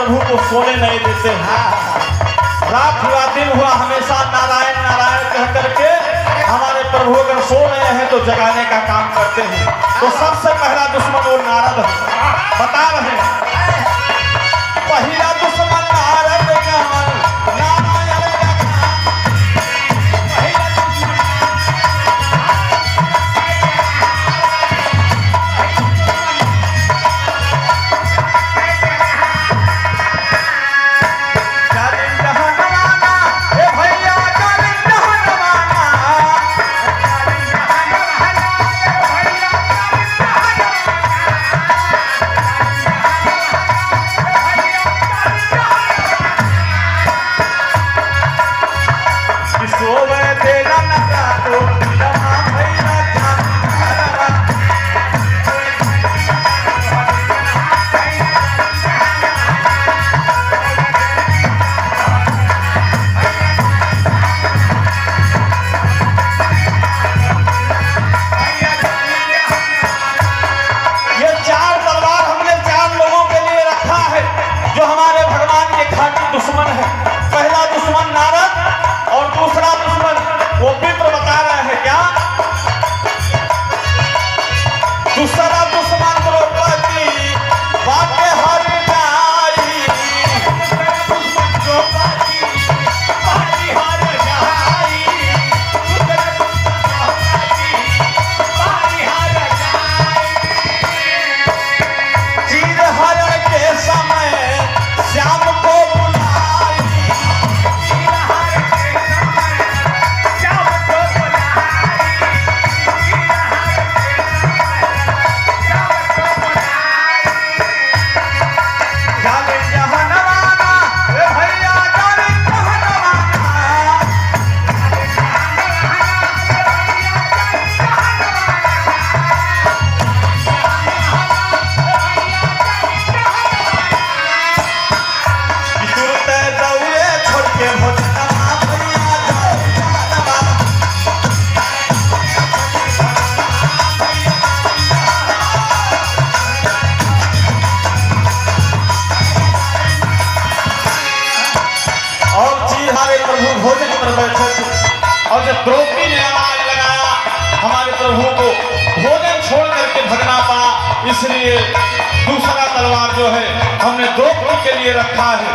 प्रभु को सोने नहीं देते हैं। रात हुआ दिन हुआ हमेशा नारायण नारायण कह करके हमारे प्रभु अगर सो रहे हैं तो जगाने का काम करते हैं। तो सबसे पहला दुश्मन वो नारद है। बता रहे हैं पहला दुश्मन नारद दुश्मन है। पहला दुश्मन नारद और दूसरा दुश्मन वो विप्र बता रहे हैं क्या? दूसरा दुश्मन द्रौपदी बाटे हर जाई, द्रौपदी बाटे हर जाई, चीर हरण के समय श्याम को भोजन पर बैठे थे और जब द्रौपदी ने आवाज लगाया हमारे प्रभु को भोजन छोड़ करके भगना पड़ा, इसलिए दूसरा तलवार जो है हमने द्रौपदी के लिए रखा है।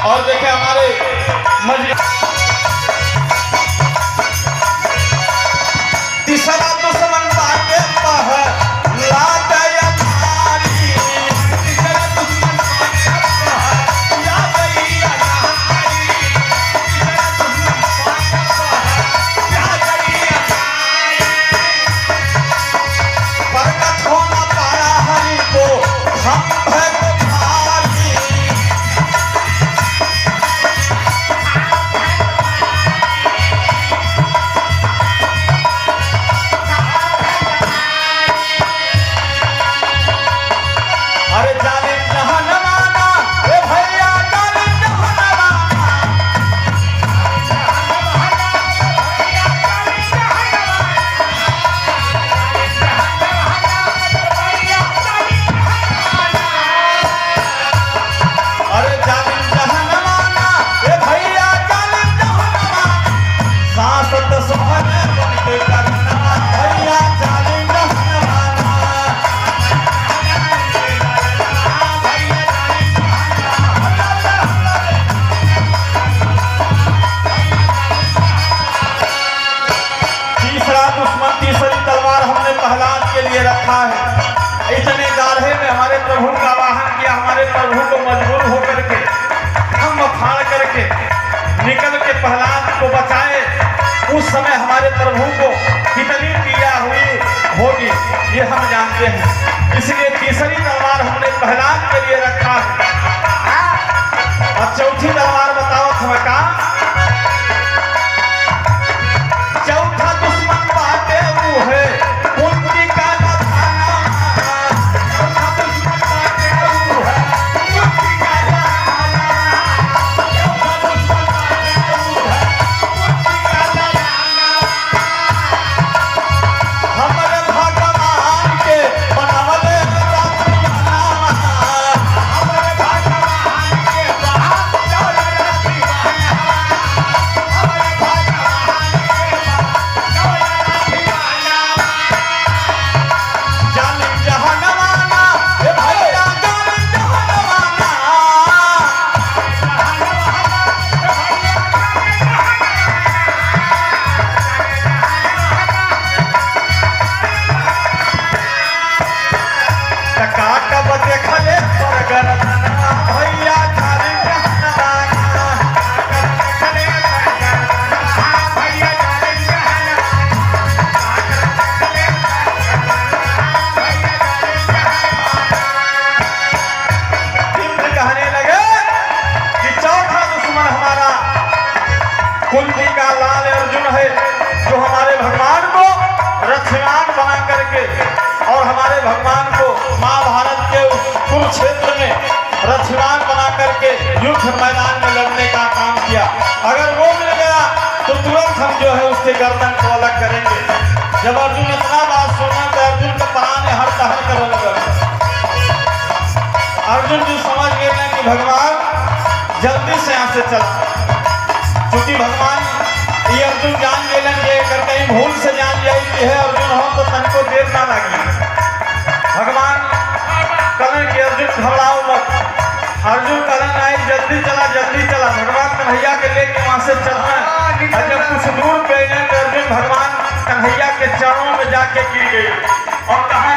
और देखे हमारे तीसरा दुश्मन बाटे है रखा है। इतने गाढ़े में हमारे प्रभु का वाहन किया, हमारे प्रभु को मजबूर होकर के हम फाड़ करके निकल के प्रहलाद को बचाए। उस समय हमारे प्रभु को कितनी पीड़ा हुई होगी ये हम जानते हैं, इसलिए तीसरी तलवार हमने प्रहलाद के लिए रखा है। और चौथी तलवार बताओ थमका। चौथा दुश्मन बाटे वो है कुंती का हमारे टका कब देखले पर गरदनवा भैया जाने जहनवा कुंती का लाल अर्जुन है जो हमारे भगवान को रक्षमान बना करके और हमारे भगवान को महाभारत के उस कुरुक्षेत्र में रक्षमान बना करके युद्ध मैदान में लड़ने का काम किया। अगर वो मिल गया तो तुरंत हम जो है उसके गर्दन को अलग करेंगे। जब अर्जुन इतना बात सुना तो अर्जुन का प्राण हर तहर करने लगा। अर्जुन जी समझ गए कि भगवान जल्दी से यहाँ से चला, क्योंकि भगवान ये अर्जुन जान लेलन के अगर कहीं भूल से जान लिया कि है अर्जुन हो तो तनको देर ना लगी। भगवान कहन कि अर्जुन घबराओ मत। अर्जुन कहन आई जल्दी चला। भगवान कन्हैया के लेके वहां से चलना है। और जब कुछ दूर गए तो अर्जुन भगवान कन्हैया के चरणों में जाके गिर गई और कहा